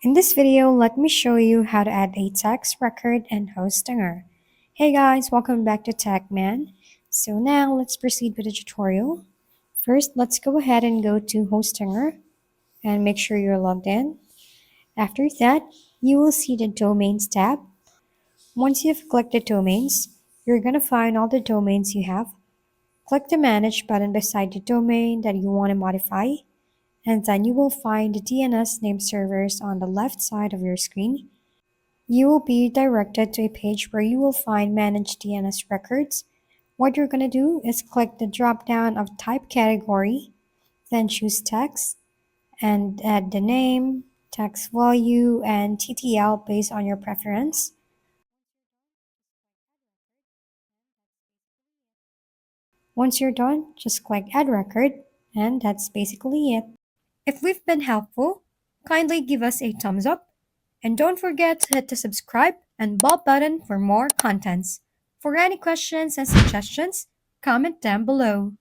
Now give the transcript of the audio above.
In this video, let me show you how to add a text record and hostinger. Hey guys, welcome back to TechMan. So now let's proceed with the tutorial. First, let's go ahead and go to hostinger and make sure you're logged in. After that, you will see the domains tab. Once you've clicked the domains, you're going to find all the domains you have. Click the manage button beside the domain that you want to modify. And then you will find the DNS name servers on the left side of your screen. You will be directed to a page where you will find Manage DNS Records. What you're going to do is click the drop-down of Type Category, then choose Text, and add the name, text value, and TTL based on your preference. Once you're done, just click Add Record, and that's basically it. If we've been helpful, kindly give us a thumbs up, and don't forget to hit the subscribe and bell button for more contents. For any questions and suggestions, comment down below.